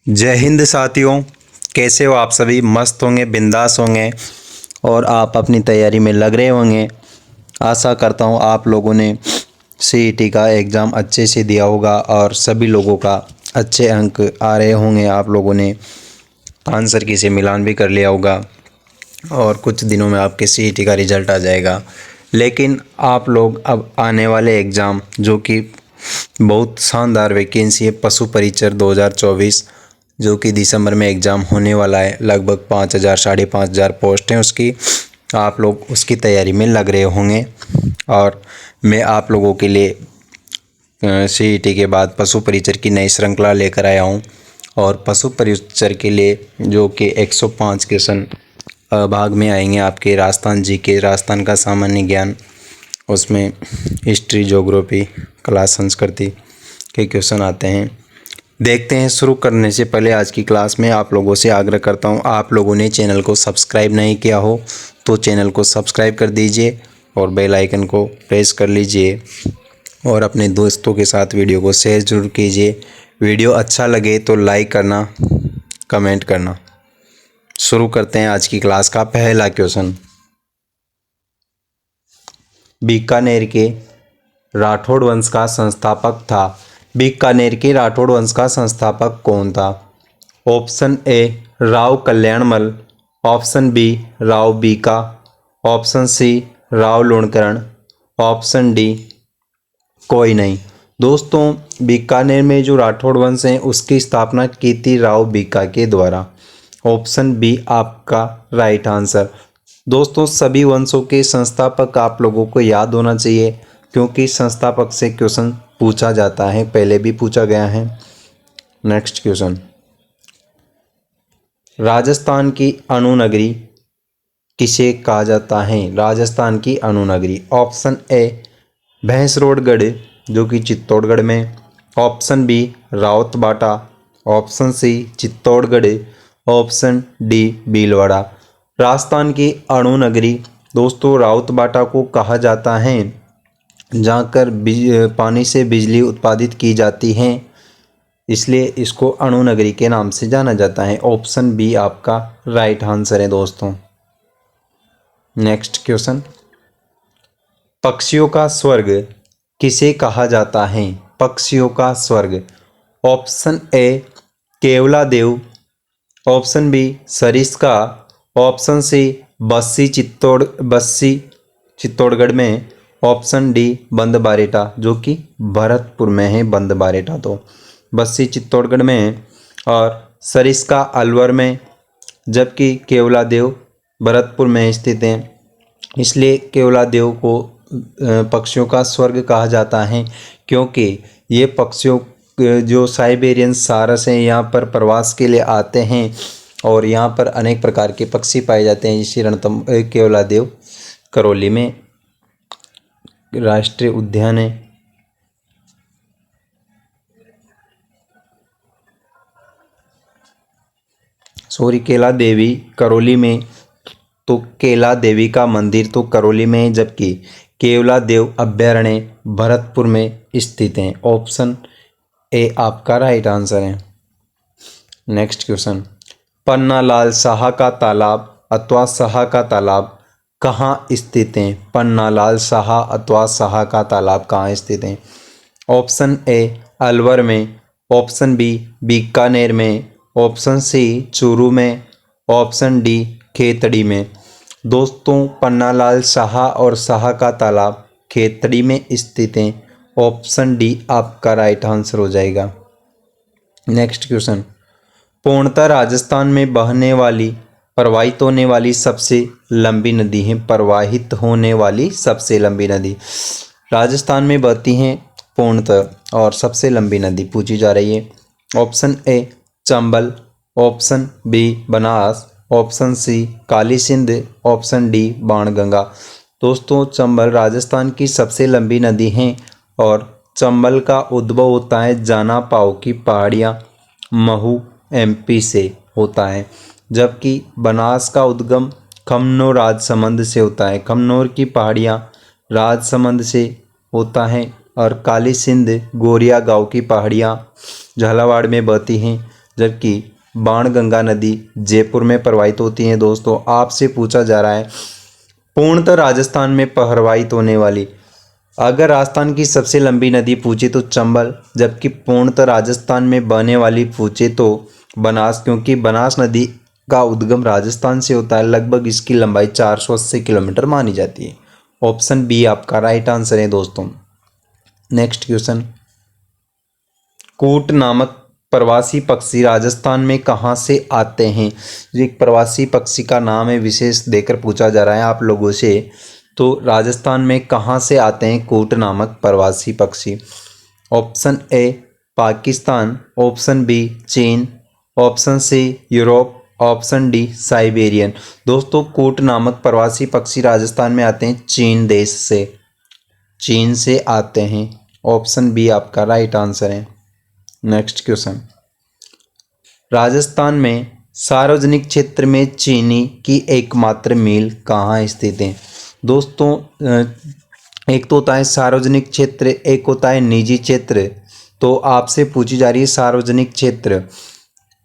जय हिंद साथियों। कैसे हो आप सभी? मस्त होंगे, बिंदास होंगे और आप अपनी तैयारी में लग रहे होंगे। आशा करता हूँ आप लोगों ने सीईटी का एग्ज़ाम अच्छे से दिया होगा और सभी लोगों का अच्छे अंक आ रहे होंगे। आप लोगों ने आंसर की से मिलान भी कर लिया होगा और कुछ दिनों में आपके सीईटी का रिज़ल्ट आ जाएगा। लेकिन आप लोग अब आने वाले एग्ज़ाम जो कि बहुत शानदार वैकेंसी है, पशु परीक्षर 2024 जो कि दिसंबर में एग्ज़ाम होने वाला है। लगभग 5,000 5,500 पोस्ट हैं उसकी। आप लोग उसकी तैयारी में लग रहे होंगे और मैं आप लोगों के लिए सीईटी के बाद पशु परीक्षर की नई श्रृंखला लेकर आया हूँ। और पशु परीक्षर के लिए जो कि 105 क्वेश्चन भाग में आएंगे आपके राजस्थान जीके, राजस्थान का सामान्य ज्ञान, उसमें हिस्ट्री, ज्योग्राफी, कला, संस्कृति के क्वेश्चन आते हैं। देखते हैं। शुरू करने से पहले आज की क्लास में आप लोगों से आग्रह करता हूं, आप लोगों ने चैनल को सब्सक्राइब नहीं किया हो तो चैनल को सब्सक्राइब कर दीजिए और बेल आइकन को प्रेस कर लीजिए और अपने दोस्तों के साथ वीडियो को शेयर ज़रूर कीजिए। वीडियो अच्छा लगे तो लाइक करना, कमेंट करना। शुरू करते हैं आज की क्लास का पहला क्वेश्चन। बीकानेर के राठौड़ वंश का संस्थापक था। बीकानेर के राठौड़ वंश का संस्थापक कौन था? Option A Rao Kalyanmal, option B Rao Bika, option C Rao Lunkaran, option D कोई नहीं। दोस्तों, बीकानेर में जो राठौड़ वंश है उसकी स्थापना की थी राव बीका के द्वारा। ऑप्शन बी आपका राइट आंसर। दोस्तों, सभी वंशों के संस्थापक आप लोगों को याद होना चाहिए क्योंकि संस्थापक से क्वेश्चन पूछा जाता है, पहले भी पूछा गया है। Next question. राजस्थान की अणुनगरी किसे कहा जाता है? राजस्थान की अणुनगरी। ऑप्शन ए भैंसरोडगढ़ जो कि चित्तौड़गढ़ में, option B Rawatbhata, option C Chittorgarh, option D Bhilwara. Rajasthan की अणुनगरी दोस्तों रावतबाटा को कहा जाता है जहाँ कर पानी से बिजली उत्पादित की जाती है, इसलिए इसको अणुनगरी के नाम से जाना जाता है। ऑप्शन बी आपका राइट आंसर है दोस्तों। Next question. पक्षियों का स्वर्ग किसे कहा जाता है? पक्षियों का स्वर्ग। Option A Keoladeo, option B Sariska, option C Bassi Chittorgarh में, ऑप्शन डी बंदबारेटा जो कि भरतपुर में है। बंदबारेटा तो बस्सी चित्तौड़गढ़ में है और सरिस्का अलवर में, जबकि केवलादेव भरतपुर में स्थित है। इसलिए केवलादेव को पक्षियों का स्वर्ग कहा जाता है क्योंकि ये पक्षियों जो साइबेरियन सारस हैं यहाँ पर प्रवास के लिए आते हैं और यहाँ पर अनेक प्रकार के पक्षी पाए जाते हैं। इसी रणथंभ केवलादेव करौली में राष्ट्रीय उद्यान है। सॉरी, केला देवी करौली में, तो केला देवी का मंदिर तो करौली में है, जबकि केवलादेव अभ्यारण्य भरतपुर में स्थित हैं। ऑप्शन ए आपका राइट आंसर है। Next question. पन्नालाल साहा का तालाब अथवा साहा का तालाब कहाँ स्थित है? पन्नालाल साहा अथवा साहा का तालाब कहाँ स्थित है? ऑप्शन ए अलवर में, ऑप्शन बी बीकानेर में, ऑप्शन सी चूरू में, ऑप्शन डी खेतड़ी में। दोस्तों, पन्नालाल साहा और साहा का तालाब खेतड़ी में स्थित हैं। ऑप्शन डी आपका राइट आंसर हो जाएगा। Next question. पूर्णतः राजस्थान में बहने वाली प्रवाहित होने वाली सबसे लंबी नदी है। प्रवाहित होने वाली सबसे लंबी नदी राजस्थान में बहती हैं पूर्णतः और सबसे लंबी नदी पूछी जा रही है। Option A Chambal, option B Banas, option C Kali Sindh, option D Banganga. दोस्तों, चंबल राजस्थान की सबसे लंबी नदी है और चंबल का उद्भव होता है जाना पाओ की पहाड़ियाँ महू एमपी से होता है, जबकि बनास का उद्गम खमनोर राजसमंद से होता है। खमनोर की पहाड़ियाँ राजसमंद से होता है और काली सिंध गोरिया गांव की पहाड़ियाँ झालावाड़ में बहती हैं, जबकि बाणगंगा नदी जयपुर में प्रवाहित होती है। दोस्तों आपसे पूछा जा रहा है पूर्णतः राजस्थान में प्रवाहित होने वाली, अगर राजस्थान की सबसे लंबी नदी पूछे तो चंबल, जबकि पूर्णतः राजस्थान में बहने वाली पूछे तो बनास, क्योंकि बनास नदी का उद्गम राजस्थान से होता है। लगभग इसकी लंबाई 480 किलोमीटर मानी जाती है। ऑप्शन बी आपका राइट आंसर है दोस्तों। नेक्स्ट क्वेश्चन, कूट नामक प्रवासी पक्षी राजस्थान में कहाँ से आते हैं? जो एक प्रवासी पक्षी का नाम है, विशेष देकर पूछा जा रहा है आप लोगों से। तो राजस्थान में कहाँ से आते हैं कूट नामक प्रवासी पक्षी? Option A Pakistan, option B चीन, option C Europe, option D Siberian. दोस्तों कूट नामक प्रवासी पक्षी राजस्थान में आते हैं चीन देश से, चीन से आते हैं। ऑप्शन बी आपका राइट आंसर है। नेक्स्ट क्वेश्चन, राजस्थान में सार्वजनिक क्षेत्र में चीनी की एकमात्र मिल कहाँ स्थित है? दोस्तों एक तो होता है सार्वजनिक क्षेत्र, एक होता है निजी क्षेत्र। तो आपसे पूछी जा रही है सार्वजनिक क्षेत्र,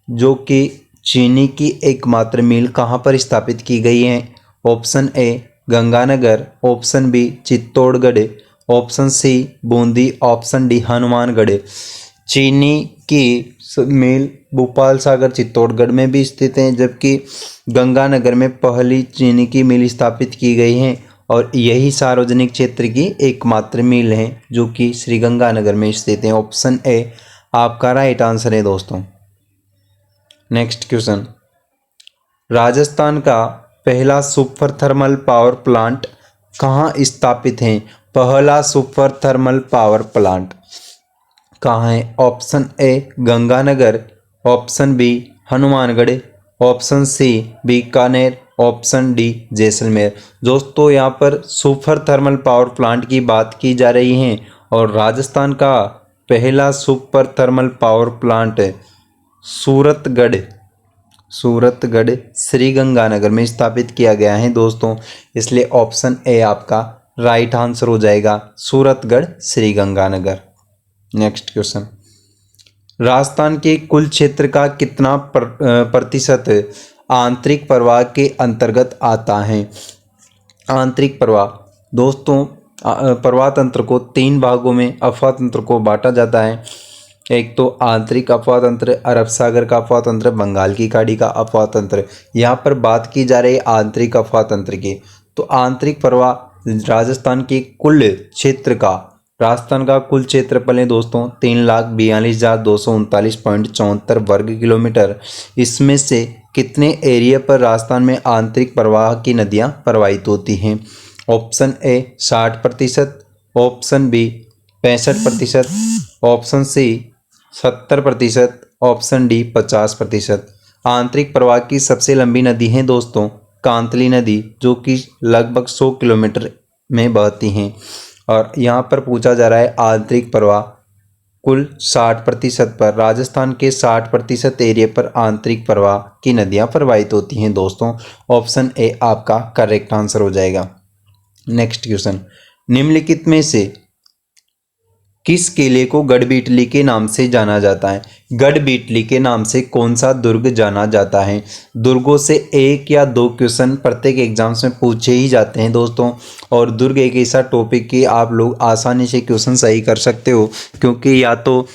जो कि चीनी की एकमात्र मिल कहाँ पर स्थापित की गई है? Option A Ganganagar, option B Chittorgarh, option C Bundi, option D Hanumangarh. चीनी की मिल भोपाल सागर चित्तौड़गढ़ में भी स्थित हैं, जबकि गंगानगर में पहली चीनी की मिल स्थापित की गई है और यही सार्वजनिक क्षेत्र की एकमात्र मिल है जो कि श्री गंगानगर में स्थित है। ऑप्शन ए आपका राइट आंसर है दोस्तों। नेक्स्ट क्वेश्चन, राजस्थान का पहला सुपर थर्मल पावर प्लांट कहाँ स्थापित है? पहला सुपर थर्मल पावर प्लांट कहाँ है? Option A Ganganagar, option B Hanumangarh, option C Bikaner, option D Jaisalmer. दोस्तों यहाँ पर सुपर थर्मल पावर प्लांट की बात की जा रही है और राजस्थान का पहला super thermal power plant Suratgarh Shri Ganganagar में स्थापित किया गया है दोस्तों। इसलिए ऑप्शन ए आपका राइट आंसर हो जाएगा, सूरतगढ़ श्री गंगानगर। नेक्स्ट क्वेश्चन, राजस्थान के कुल क्षेत्र का कितना प्रतिशत आंतरिक प्रवाह के अंतर्गत आता है? आंतरिक प्रवाह, दोस्तों प्रवाह तंत्र को 3 भागों में अफवाह तंत्र को बांटा जाता है। एक तो आंतरिक अफवाह तंत्र, अरब सागर का अफवाह तंत्र, बंगाल की खाड़ी का अफवाह तंत्र। यहाँ पर बात की जा रही है आंतरिक अफवाह तंत्र की। तो आंतरिक प्रवाह राजस्थान के कुल क्षेत्र का, राजस्थान का कुल क्षेत्रफल है दोस्तों 3,42,239.74 वर्ग किलोमीटर। इसमें से कितने एरिया पर राजस्थान में आंतरिक प्रवाह की नदियाँ प्रवाहित होती हैं? Option A 60%, option B 65%, option C 70%, option D 50%। आंतरिक प्रवाह की सबसे लंबी नदी है दोस्तों कांतली नदी, जो कि लगभग 100 किलोमीटर में बहती हैं। और यहाँ पर पूछा जा रहा है आंतरिक प्रवाह कुल 60% पर, राजस्थान के 60% एरिया पर आंतरिक प्रवाह की नदियाँ प्रवाहित होती हैं दोस्तों। ऑप्शन ए आपका करेक्ट आंसर हो जाएगा। नेक्स्ट क्वेश्चन, निम्नलिखित में से किस किले को गढ़बीटली के नाम से जाना जाता है? गढ़बीटली के नाम से कौन सा दुर्ग जाना जाता है? दुर्गों से 1 या 2 क्वेश्चन प्रत्येक एग्जाम्स में पूछे ही जाते हैं दोस्तों। और दुर्ग एक ऐसा टॉपिक कि आप लोग आसानी से क्वेश्चन सही कर सकते हो, क्योंकि या तो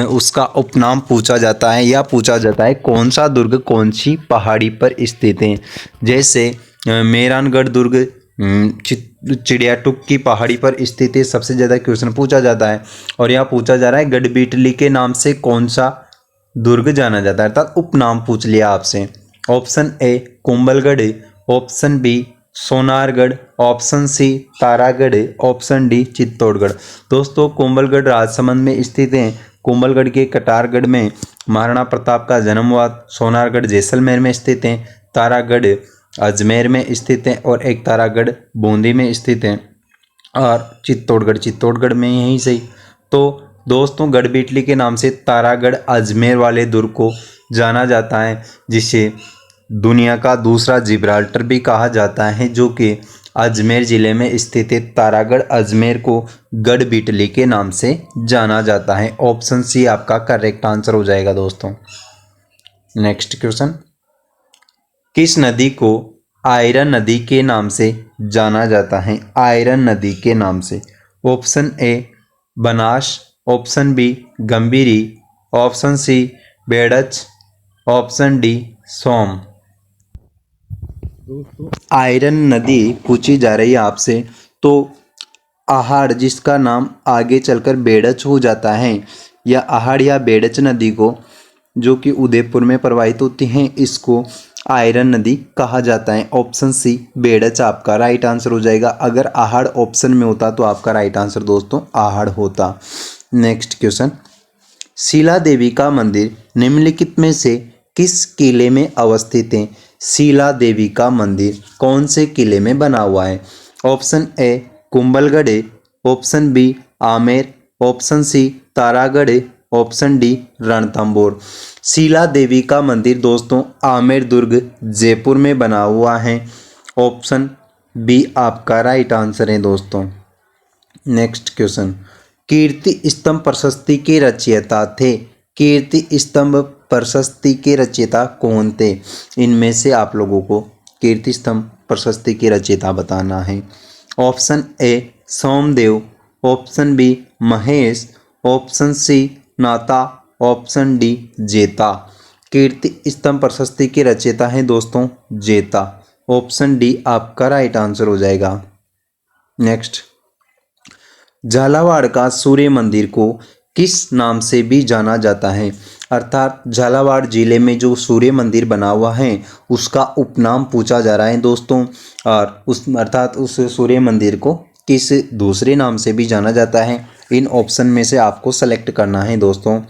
उसका उपनाम पूछा जाता है या पूछा जाता है कौन सा दुर्ग कौन सी पहाड़ी पर स्थित है। जैसे मेहरानगढ़ दुर्ग चिड़ियाटुक की पहाड़ी पर स्थित है, सबसे ज़्यादा क्वेश्चन पूछा जाता है। और यहाँ पूछा जा रहा है गढ़बीटली के नाम से कौन सा दुर्ग जाना जाता है, अर्थात उपनाम पूछ लिया आपसे। Option A Kumbhalgarh, option B Sonargarh, option C Taragarh, option D Chittorgarh. दोस्तों कुंभलगढ़ राजसमंद में स्थित है। कुंभलगढ़ के कटारगढ़ में महाराणा प्रताप का जन्म हुआ। सोनारगढ़ जैसलमेर में स्थित है। तारागढ़ अजमेर में स्थित है और एक तारागढ़ बूंदी में स्थित है। और चित्तौड़गढ़ में यहीं सही। तो दोस्तों गढ़बीटली के नाम से तारागढ़ अजमेर वाले दुर्ग को जाना जाता है, जिसे दुनिया का दूसरा जिब्राल्टर भी कहा जाता है, जो कि अजमेर ज़िले में स्थित है। तारागढ़ अजमेर को गढ़बीटली के नाम से जाना जाता है। ऑप्शन सी आपका करेक्ट आंसर हो जाएगा दोस्तों। नेक्स्ट क्वेश्चन, किस नदी को आयरन नदी के नाम से जाना जाता है? आयरन नदी के नाम से। Option A Banas, option B Gambhiri, option C Berach, option D Som. Iron नदी पूछी जा रही है आपसे, तो आहड़ जिसका नाम आगे चलकर बेड़च हो जाता है, या आहड़ या बेड़च नदी को जो कि उदयपुर में प्रवाहित होती हैं, इसको आयरन नदी कहा जाता है। ऑप्शन सी बेड़च आपका राइट आंसर हो जाएगा। अगर आहड़ ऑप्शन में होता तो आपका राइट आंसर दोस्तों आहड़ होता। नेक्स्ट क्वेश्चन, शिला देवी का मंदिर निम्नलिखित में से किस किले में अवस्थित है? शिला देवी का मंदिर कौन से किले में बना हुआ है? Option A Kumbhalgarh, option B Amer, option C Taragarh, option D Ranthambore. Shila Devi का मंदिर दोस्तों आमेर दुर्ग जयपुर में बना हुआ है। ऑप्शन बी आपका राइट आंसर है दोस्तों। नेक्स्ट क्वेश्चन, कीर्ति स्तंभ प्रशस्ति के रचयिता थे? कीर्ति स्तंभ प्रशस्ति के रचयिता कौन थे? इनमें से आप लोगों को कीर्ति स्तंभ प्रशस्ति के रचयिता बताना है। Option A Somdev, option B Mahesh, option C Nata, option D जेता। कीर्ति स्तंभ प्रशस्ति के रचयिता हैं दोस्तों जेता। ऑप्शन डी आपका राइट आंसर हो जाएगा। नेक्स्ट, झालावाड़ का सूर्य मंदिर को किस नाम से भी जाना जाता है? अर्थात झालावाड़ जिले में जो सूर्य मंदिर बना हुआ है उसका उपनाम पूछा जा रहा है दोस्तों, और उस सूर्य मंदिर को किस दूसरे नाम से भी जाना जाता है? इन ऑप्शन में से आपको सेलेक्ट करना है दोस्तों।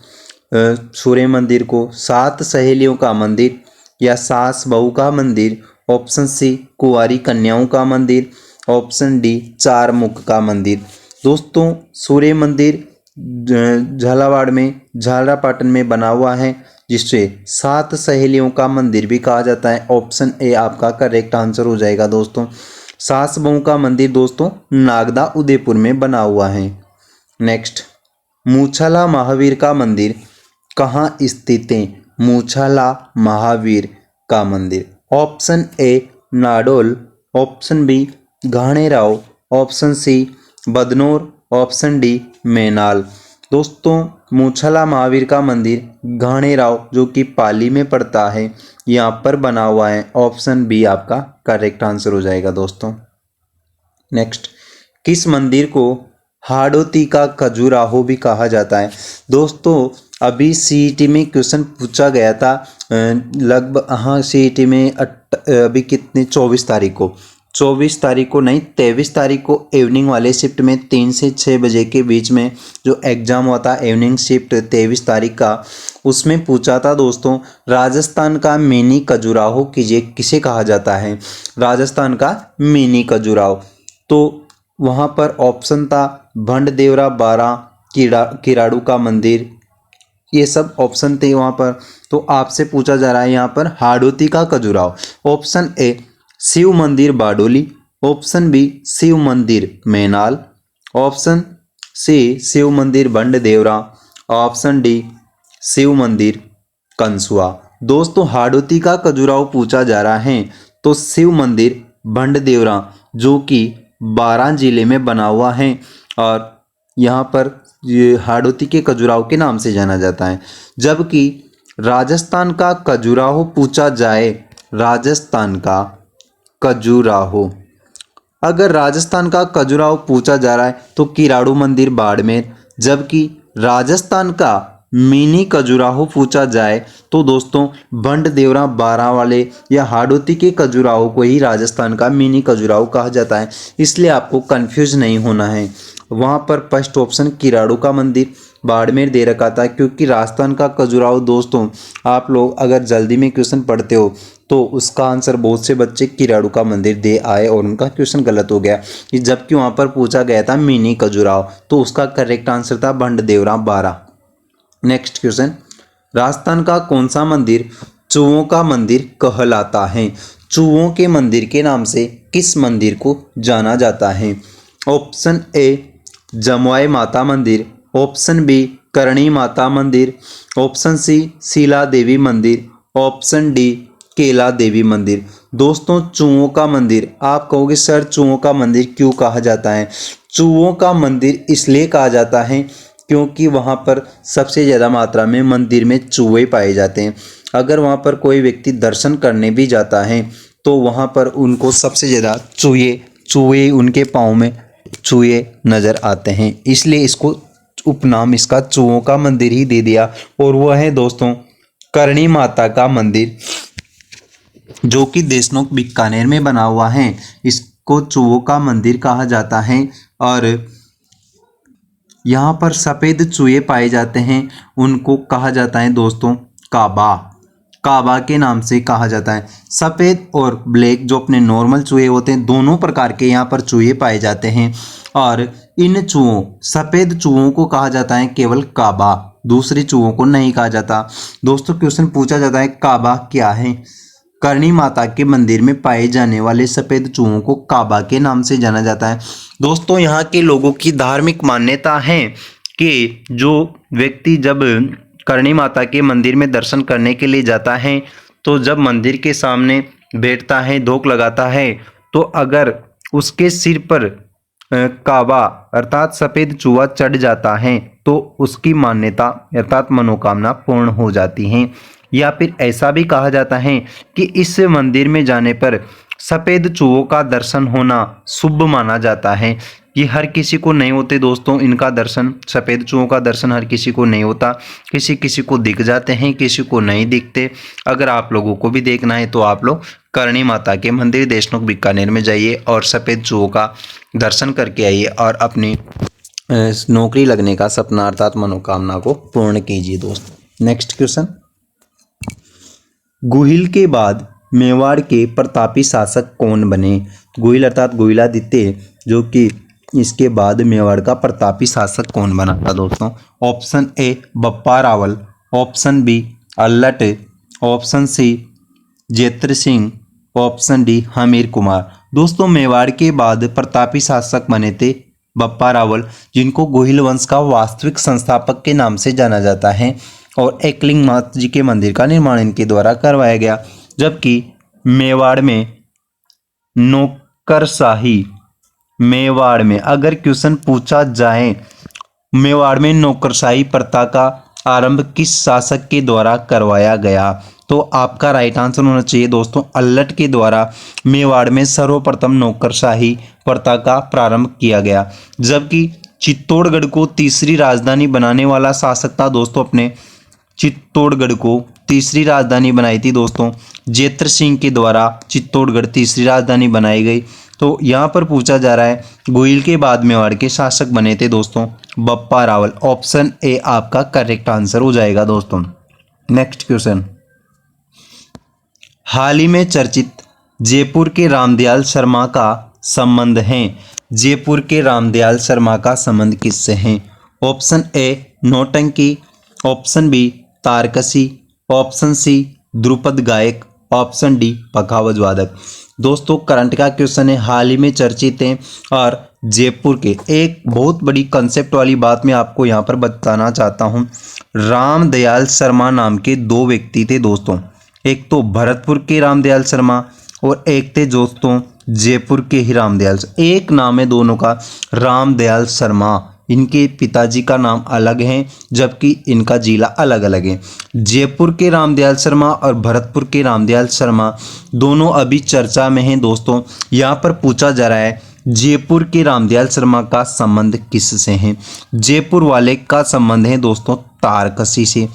सूर्य मंदिर को सात सहेलियों का मंदिर या सास बहू का मंदिर, ऑप्शन सी कुंवारी कन्याओं का मंदिर, ऑप्शन डी चार मुख का मंदिर। दोस्तों सूर्य मंदिर झालावाड़ में झालरापाटन में बना हुआ है, जिससे सात सहेलियों का मंदिर भी कहा जाता है। ऑप्शन ए आपका करेक्ट आंसर हो जाएगा दोस्तों। सास बहू का मंदिर दोस्तों नागदा उदयपुर में बना हुआ है। नेक्स्ट, मूछाला महावीर का मंदिर कहाँ स्थित है? मूछाला महावीर का मंदिर। Option A Nadol, option B Ghanerao, option C Badnore, option D Menal. दोस्तों मूछाला महावीर का मंदिर घाणेराव जो कि पाली में पड़ता है यहाँ पर बना हुआ है। ऑप्शन बी आपका करेक्ट आंसर हो जाएगा दोस्तों। नेक्स्ट, किस मंदिर को हाड़ोती का खजुराहो भी कहा जाता है? दोस्तों अभी सीईटी में क्वेश्चन पूछा गया था, लगभग हाँ सीईटी में अभी कितने 24 तारीख को नहीं 23 तारीख को इवनिंग वाले शिफ्ट में 3 से 6 बजे के बीच में जो एग्ज़ाम हुआ था इवनिंग शिफ्ट 23 तारीख का, उसमें पूछा था दोस्तों राजस्थान का मिनी खजुराहो किसे कहा जाता है? राजस्थान का मिनी खजुराहो। तो वहाँ पर ऑप्शन था भंड-देवरा बारा, किराड़ू का मंदिर, ये सब ऑप्शन थे वहाँ पर। तो आपसे पूछा जा रहा है यहाँ पर हाड़ोती का खजुराहो। ऑप्शन ए शिव मंदिर बारडोली, ऑप्शन बी शिव मंदिर मैनाल, ऑप्शन सी शिव मंदिर भंड-देवरा, ऑप्शन डी शिव मंदिर कंसुआ। दोस्तों हाड़ोती का खजुराहो पूछा जा रहा है तो शिव मंदिर भंड-देवरा जो कि बारां जिले में बना हुआ है और यहाँ पर ये हाड़ोती के खजुराहो के नाम से जाना जाता है। जबकि राजस्थान का खजुराहो पूछा जाए, राजस्थान का खजुराहो, अगर राजस्थान का खजुराहो पूछा जा रहा है तो किराड़ू मंदिर बाड़मेर, जबकि राजस्थान का मिनी खजुराहो पूछा जाए तो दोस्तों भंड-देवरा बारां वाले या हाड़ोती के खजुराहो को ही राजस्थान का मिनी खजुराहो कहा जाता है। इसलिए आपको कंफ्यूज नहीं होना है। वहाँ पर फर्स्ट ऑप्शन किराड़ू का मंदिर बाड़मेर दे रखा था, क्योंकि राजस्थान का खजुराहो दोस्तों आप लोग अगर जल्दी में क्वेश्चन पढ़ते हो तो उसका आंसर बहुत से बच्चे किराड़ू का मंदिर दे आए और उनका क्वेश्चन गलत हो गया, जबकि वहाँ पर पूछा गया था मिनी खजुराहो, तो उसका करेक्ट आंसर था भंड-देवरा बारा। नेक्स्ट क्वेश्चन, राजस्थान का कौन सा मंदिर चूहों का मंदिर कहलाता है? चूहों के मंदिर के नाम से किस मंदिर को जाना जाता है? ऑप्शन ए जमुआई माता मंदिर, ऑप्शन बी करणी माता मंदिर, ऑप्शन सी शीला देवी मंदिर, ऑप्शन डी केला देवी मंदिर। दोस्तों चूहों का मंदिर, आप कहोगे सर चूहों का मंदिर क्यों कहा जाता है? चूहों का मंदिर इसलिए कहा जाता है क्योंकि वहाँ पर सबसे ज़्यादा मात्रा में मंदिर में चूहे पाए जाते हैं। अगर वहाँ पर कोई व्यक्ति दर्शन करने भी जाता है तो वहाँ पर उनको सबसे ज़्यादा चूहे चूहे उनके पाँव में चूहे नज़र आते हैं, इसलिए इसको उपनाम इसका चूहों का मंदिर ही दे दिया। और वह है दोस्तों करणी माता का मंदिर, जो कि देशनोक बीकानेर में बना हुआ है। इसको चूहों का मंदिर कहा जाता है और यहाँ पर सफ़ेद चूहे पाए जाते हैं, उनको कहा जाता है दोस्तों काबा। काबा के नाम से कहा जाता है। सफ़ेद और ब्लैक जो अपने नॉर्मल चूहे होते हैं, दोनों प्रकार के यहाँ पर चूहे पाए जाते हैं। और इन चूहों सफ़ेद चूहों को कहा जाता है केवल काबा, दूसरे चूहों को नहीं कहा जाता। दोस्तों क्वेश्चन पूछा जाता है काबा क्या है? करणी माता के मंदिर में पाए जाने वाले सफ़ेद चूहों को काबा के नाम से जाना जाता है। दोस्तों यहाँ के लोगों की धार्मिक मान्यता है कि जो व्यक्ति जब करणी माता के मंदिर में दर्शन करने के लिए जाता है तो जब मंदिर के सामने बैठता है, धोख लगाता है, तो अगर उसके सिर पर काबा अर्थात सफ़ेद चूहा चढ़ जाता है तो उसकी मान्यता अर्थात मनोकामना पूर्ण हो जाती हैं। या फिर ऐसा भी कहा जाता है कि इस मंदिर में जाने पर सफ़ेद चूहों का दर्शन होना शुभ माना जाता है। ये हर किसी को नहीं होते दोस्तों, इनका दर्शन, सफ़ेद चूहों का दर्शन हर किसी को नहीं होता। किसी किसी को दिख जाते हैं, किसी को नहीं दिखते। अगर आप लोगों को भी देखना है तो आप लोग करणी माता के मंदिर देशनोक बीकानेर में जाइए और सफ़ेद चूहों का दर्शन करके आइए और अपनी नौकरी लगने का सपना अर्थात मनोकामना को पूर्ण कीजिए दोस्तों। नेक्स्ट क्वेश्चन, गुहिल के बाद मेवाड़ के प्रतापी शासक कौन बने? गुहिल अर्थात गुहिलादित्य, जो कि इसके बाद मेवाड़ का प्रतापी शासक कौन बना था दोस्तों? Option A Bappa Rawal, option B Allat, option C Jaitra Singh, option D Hamir Kumar. दोस्तों मेवाड़ के बाद प्रतापी शासक बने थे बप्पा रावल, जिनको गोहिल वंश का वास्तविक संस्थापक के नाम से जाना जाता है। और एकलिंग माता जी के मंदिर का निर्माण इनके द्वारा करवाया गया। जबकि मेवाड़ में नौकरशाही, मेवाड़ में अगर क्वेश्चन पूछा जाए मेवाड़ में नौकरशाही प्रथा का आरंभ किस शासक के द्वारा करवाया गया, तो आपका राइट आंसर होना चाहिए दोस्तों अल्लट के द्वारा मेवाड़ में सर्वप्रथम नौकरशाही प्रथा का प्रारंभ किया गया। जबकि चित्तौड़गढ़ को तीसरी राजधानी बनाने वाला शासक था दोस्तों, अपने चित्तौड़गढ़ को तीसरी राजधानी बनाई थी दोस्तों जेत्र सिंह के द्वारा चित्तौड़गढ़ तीसरी राजधानी बनाई गई। तो यहाँ पर पूछा जा रहा है गोहिल के बाद मेवाड़ के शासक बने थे दोस्तों बप्पा रावल। ऑप्शन ए आपका करेक्ट आंसर हो जाएगा दोस्तों। नेक्स्ट क्वेश्चन, हाल ही में चर्चित जयपुर के रामदयाल शर्मा का संबंध है। जयपुर के रामदयाल शर्मा का संबंध किससे है? Option A nautanki, option B तारकसी, ऑप्शन सी ध्रुपद गायक, ऑप्शन डी पखावज वादक। दोस्तों करंट का क्वेश्चन है, हाल ही में चर्चित हैं और जयपुर के एक बहुत बड़ी कंसेप्ट वाली बात मैं आपको यहाँ पर बताना चाहता हूँ। रामदयाल शर्मा नाम के दो व्यक्ति थे दोस्तों, एक तो भरतपुर के रामदयाल शर्मा और एक थे दोस्तों जयपुर के ही रामदयाल। एक नाम है दोनों का रामदयाल शर्मा, इनके पिताजी का नाम अलग है जबकि इनका जिला अलग अलग है। जयपुर के रामदयाल शर्मा और भरतपुर के रामदयाल शर्मा दोनों अभी चर्चा में हैं दोस्तों। यहाँ पर पूछा जा रहा है जयपुर के रामदयाल शर्मा का संबंध किससे है? जयपुर वाले का संबंध है दोस्तों तारकसी से।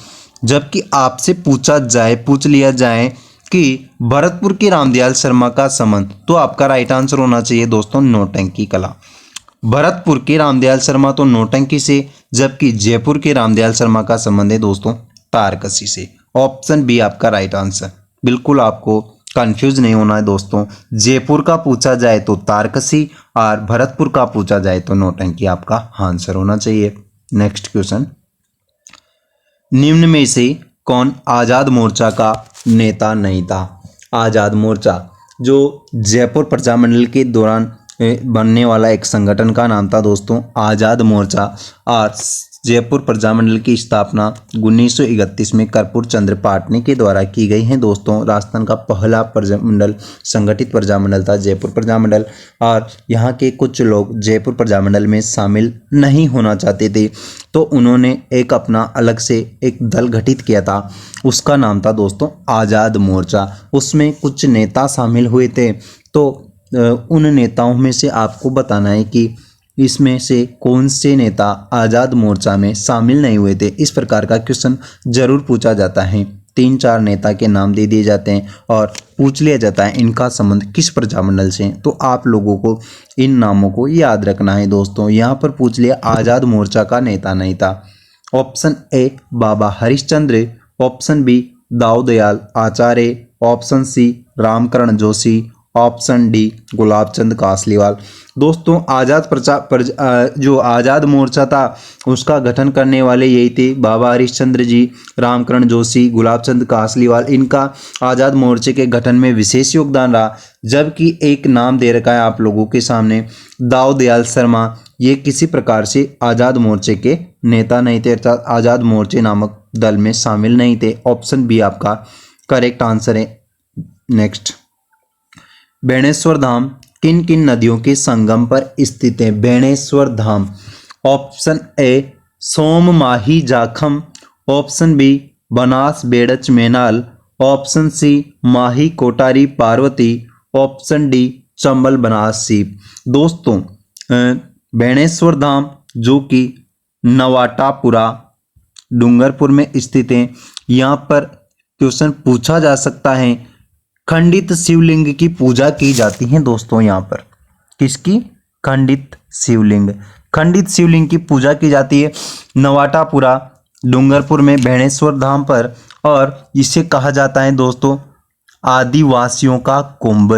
जबकि आपसे पूछ लिया जाए कि भरतपुर के रामदयाल शर्मा का संबंध, तो आपका राइट आंसर होना चाहिए दोस्तों नौटंकी कला। भरतपुर के रामदयाल शर्मा तो नौटंकी से, जबकि जयपुर के रामदयाल शर्मा का संबंध है दोस्तों तारकसी से। ऑप्शन बी आपका राइट आंसर। बिल्कुल आपको कंफ्यूज नहीं होना है दोस्तों, जयपुर का पूछा जाए तो तारकसी और भरतपुर का पूछा जाए तो नौटंकी आपका आंसर होना चाहिए। नेक्स्ट क्वेश्चन, निम्न में से कौन आज़ाद मोर्चा का नेता नहीं था? आज़ाद मोर्चा जो जयपुर प्रजामंडल के दौरान बनने वाला एक संगठन का नाम था दोस्तों आज़ाद मोर्चा। और जयपुर प्रजामंडल की स्थापना 1931 में कर्पूर चंद्र पाटनी के द्वारा की गई है दोस्तों। राजस्थान का पहला प्रजामंडल संगठित प्रजामंडल था जयपुर प्रजामंडल, और यहाँ के कुछ लोग जयपुर प्रजामंडल में शामिल नहीं होना चाहते थे, तो उन्होंने एक अपना अलग से एक दल गठित किया था। उसका नाम था दोस्तों आज़ाद मोर्चा। उसमें कुछ नेता शामिल हुए थे, तो उन नेताओं में से आपको बताना है कि इसमें से कौन से नेता आज़ाद मोर्चा में शामिल नहीं हुए थे। इस प्रकार का क्वेश्चन जरूर पूछा जाता है। 3-4 नेता के नाम दे दिए जाते हैं और पूछ लिया जाता है इनका संबंध किस प्रजामंडल से। तो आप लोगों को इन नामों को याद रखना है दोस्तों। यहाँ पर पूछ लिया आज़ाद मोर्चा का नेता नहीं था। Option A Baba Harishchandra, option B Dau Dayal Acharya, option C Ramkaran Joshi, option D Gulab Chand Kasliwal. दोस्तों जो आज़ाद मोर्चा था उसका गठन करने वाले यही थे बाबा हरिश्चंद्र जी, रामकरण जोशी, गुलाब चंद कासलीवाल। इनका आज़ाद मोर्चे के गठन में विशेष योगदान रहा। जबकि एक नाम दे रखा है आप लोगों के सामने दाऊ दयाल शर्मा, ये किसी प्रकार से आज़ाद मोर्चे के नेता नहीं थे, अर्थात आज़ाद मोर्चे नामक दल में शामिल नहीं थे। ऑप्शन बी आपका करेक्ट आंसर है। नेक्स्ट, बेणेश्वर धाम किन किन नदियों के संगम पर स्थित है? Beneshwar Dham, option A Som Mahi Jakham, option B Banas Berach Menal, option C Mahi Kotari Parvati, option D Chambal Banas Seep. दोस्तों बेणेश्वर धाम जो कि नवाटापुरा डूंगरपुर में स्थित है, यहाँ पर क्वेश्चन पूछा जा सकता है। खंडित शिवलिंग की पूजा की जाती है दोस्तों। यहाँ पर किसकी? खंडित शिवलिंग। खंडित शिवलिंग की पूजा की जाती है नवाटापुरा डूंगरपुर में बेणेश्वर धाम पर, और इसे कहा जाता है दोस्तों आदिवासियों का कुंभ।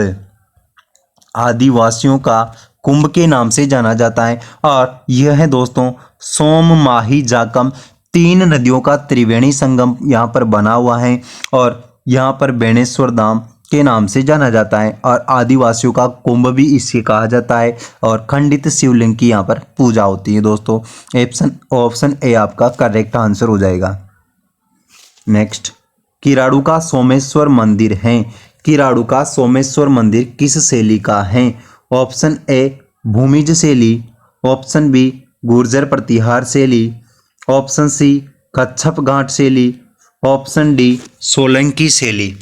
आदिवासियों का कुंभ के नाम से जाना जाता है। और यह है दोस्तों सोम माही जाकम, 3 नदियों का त्रिवेणी संगम यहाँ पर बना हुआ है, और यहाँ पर बेणेश्वर धाम के नाम से जाना जाता है, और आदिवासियों का कुंभ भी इसे कहा जाता है, और खंडित शिवलिंग की यहाँ पर पूजा होती है दोस्तों। ऑप्शन ए आपका करेक्ट आंसर हो जाएगा। नेक्स्ट, किराड़ू का सोमेश्वर मंदिर है। किराड़ू का सोमेश्वर मंदिर किस शैली का है? ऑप्शन ए भूमिज शैली, ऑप्शन बी गुर्जर प्रतिहार शैली, ऑप्शन सी कच्छप घाट शैली, ऑप्शन डी सोलंकी शैली।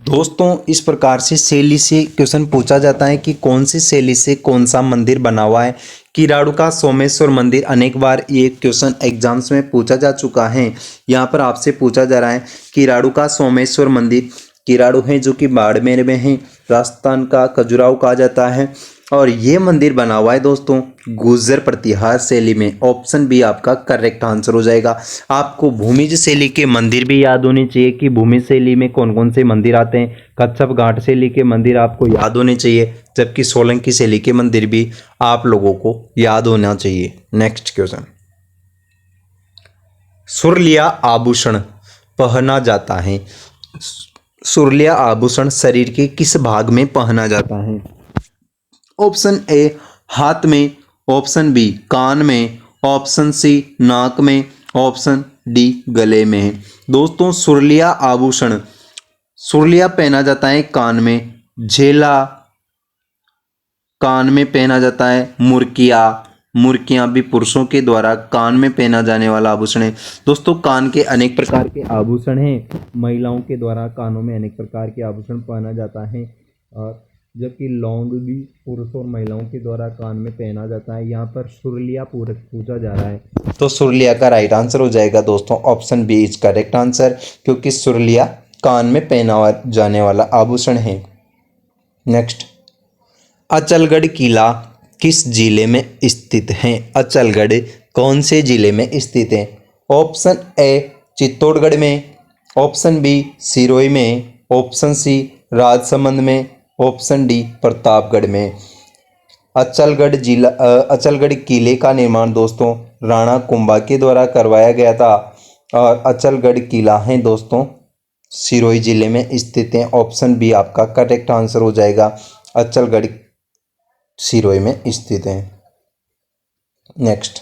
दोस्तों इस प्रकार से शैली से क्वेश्चन पूछा जाता है कि कौन सी शैली से कौन सा मंदिर बना हुआ है। किराड़ू का सोमेश्वर मंदिर अनेक बार ये क्वेश्चन एग्जाम्स में पूछा जा चुका है। यहाँ पर आपसे पूछा जा रहा है किराड़ू का सोमेश्वर मंदिर, किराड़ू है जो कि बाड़मेर में है, राजस्थान का खजुराहो कहा जाता है, और ये मंदिर बना हुआ है दोस्तों गुर्जर प्रतिहार शैली में। ऑप्शन बी आपका करेक्ट आंसर हो जाएगा। आपको भूमिज शैली के मंदिर भी याद होने चाहिए कि भूमिज शैली में कौन कौन से मंदिर आते हैं। कच्छप घाट शैली के मंदिर आपको याद होने चाहिए, जबकि सोलंकी शैली के मंदिर भी आप लोगों को याद होना चाहिए। नेक्स्ट क्वेश्चन, सुरलिया आभूषण पहना जाता है। सुरलिया आभूषण शरीर के किस भाग में पहना जाता है? ऑप्शन ए हाथ में, ऑप्शन बी कान में, ऑप्शन सी नाक में, ऑप्शन डी गले में है। दोस्तों सुरलिया आभूषण, सुरलिया पहना जाता है कान में, झेला कान में पहना जाता है, मुर्कियां भी पुरुषों के द्वारा कान में पहना जाने वाला आभूषण है। दोस्तों कान के अनेक प्रकार के आभूषण हैं, महिलाओं के द्वारा कानों में अनेक प्रकार के आभूषण पहना जाता है, और जबकि लौंग भी पुरुष और महिलाओं के द्वारा कान में पहना जाता है। यहाँ पर सुरलिया पूछा जा रहा है, तो सुरलिया का राइट आंसर हो जाएगा दोस्तों। Option B is correct answer, क्योंकि सुरलिया कान में पहना जाने वाला आभूषण है। नेक्स्ट, अचलगढ़ किला किस जिले में स्थित है? अचलगढ़ कौन से जिले में स्थित है? ऑप्शन ए चित्तौड़गढ़ में, ऑप्शन बी सिरोही में, ऑप्शन सी राजसमंद में, ऑप्शन डी प्रतापगढ़ में। अचलगढ़ किले का निर्माण दोस्तों राणा कुंभा के द्वारा करवाया गया था, और अचलगढ़ किला है दोस्तों सिरोही जिले में स्थित है। ऑप्शन बी आपका करेक्ट आंसर हो जाएगा, अचलगढ़ सिरोही में स्थित है। नेक्स्ट,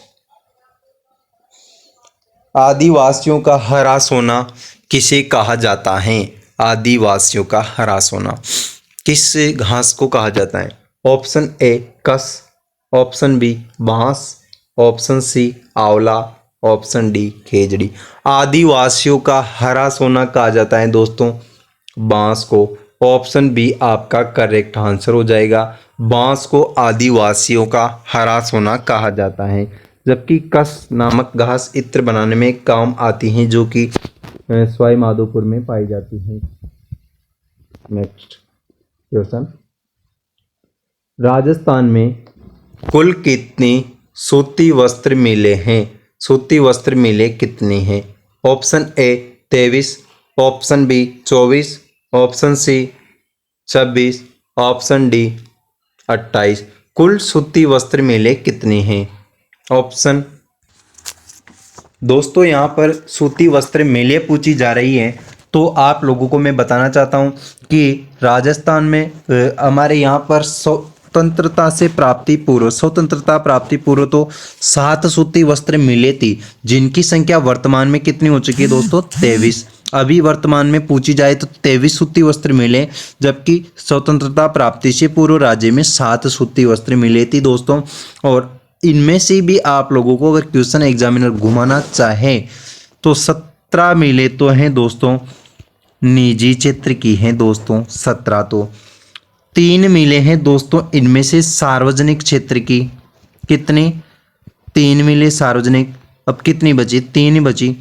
आदिवासियों का हरा सोना किसे कहा जाता है? आदिवासियों का हरा सोना किस घास को कहा जाता है? ऑप्शन ए कस, ऑप्शन बी बांस, ऑप्शन सी आंवला, ऑप्शन डी खेजड़ी। आदिवासियों का हरा सोना कहा जाता है दोस्तों बांस को। ऑप्शन बी आपका करेक्ट आंसर हो जाएगा। बांस को आदिवासियों का हरा सोना कहा जाता है, जबकि कस नामक घास इत्र बनाने में काम आती हैं, जो कि सवाई माधोपुर में पाई जाती है। नेक्स्ट क्वेश्चन, राजस्थान में कुल कितनी सूती वस्त्र मिलें हैं? सूती वस्त्र मिलें कितनी हैं? Option A 23, option B 24, option C 26, option D 28। कुल सूती वस्त्र मिलें कितनी हैं? ऑप्शन दोस्तों यहाँ पर सूती वस्त्र मेलें पूछी जा रही हैं, तो आप लोगों को मैं बताना चाहता हूँ कि राजस्थान में हमारे यहाँ पर स्वतंत्रता प्राप्ति पूर्व तो 7 सूती वस्त्र मिले थी, जिनकी संख्या वर्तमान में कितनी हो चुकी है दोस्तों? 23। अभी वर्तमान में पूछी जाए तो 23 सूती वस्त्र मिले, जबकि स्वतंत्रता प्राप्ति से पूर्व राज्य में 7 सूती वस्त्र मिले थी दोस्तों। और इनमें से भी आप लोगों को अगर क्वेश्चन एग्जामिनर घुमाना चाहे तो 17 मिले तो हैं दोस्तों निजी क्षेत्र की हैं दोस्तों, 17। तो 3 मिले हैं दोस्तों इनमें से सार्वजनिक क्षेत्र की। कितनी? 3 मिले सार्वजनिक। अब कितनी बची? 3 ही बची।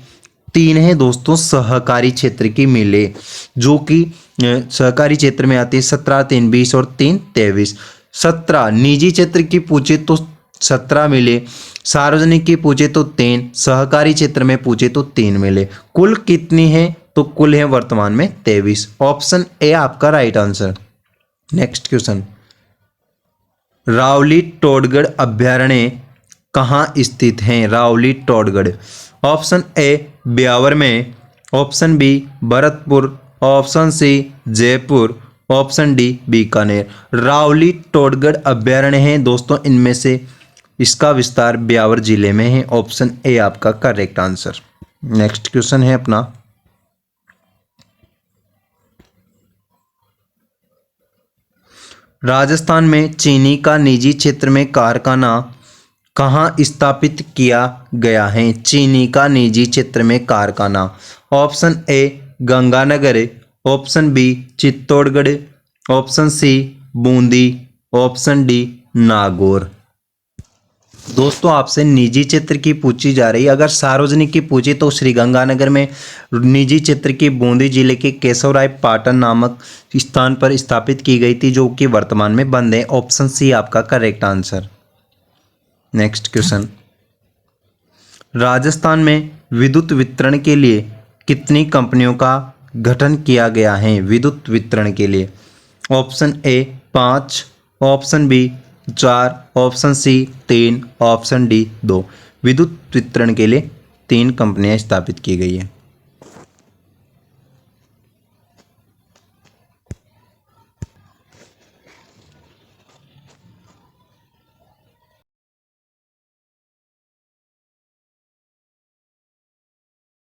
3 है दोस्तों सहकारी क्षेत्र की मिले, जो कि सहकारी क्षेत्र में आती है। 17 3 20 और 3 23। 17 निजी क्षेत्र की पूछे तो 17 मिले, सार्वजनिक की पूछे तो 3, सहकारी क्षेत्र में पूछे तो 3 मिले। कुल कितनी है? तो कुल है वर्तमान में 23। ऑप्शन ए आपका राइट आंसर। नेक्स्ट क्वेश्चन, रावली टोडगढ़ अभ्यारण्य कहाँ स्थित हैं? रावली टोडगढ़। ऑप्शन ए ब्यावर में, option B Bharatpur, option C Jaipur, option D Bikaner. Raoli Todgarh अभ्यारण्य है दोस्तों इनमें से इसका विस्तार ब्यावर जिले में है। ऑप्शन ए आपका करेक्ट आंसर। नेक्स्ट क्वेश्चन है अपना, राजस्थान में चीनी का निजी क्षेत्र में कारखाना कहाँ स्थापित किया गया है? चीनी का निजी क्षेत्र में कारखाना। Option A Ganganagar, option B Chittorgarh, option C Bundi, option D Nagaur. दोस्तों आपसे निजी क्षेत्र की पूछी जा रही है। अगर सार्वजनिक की पूछी तो श्री गंगानगर में, निजी क्षेत्र की बूंदी जिले के केशवराय पाटन नामक स्थान पर स्थापित की गई थी, जो कि वर्तमान में बंद है। ऑप्शन सी आपका correct answer. Next question, Rajasthan में विद्युत वितरण के लिए कितनी कंपनियों का गठन किया गया है? विद्युत वितरण के लिए option A 5, option B 4, option C 3, option D 2। विद्युत वितरण के लिए 3 कंपनियां स्थापित की गई है।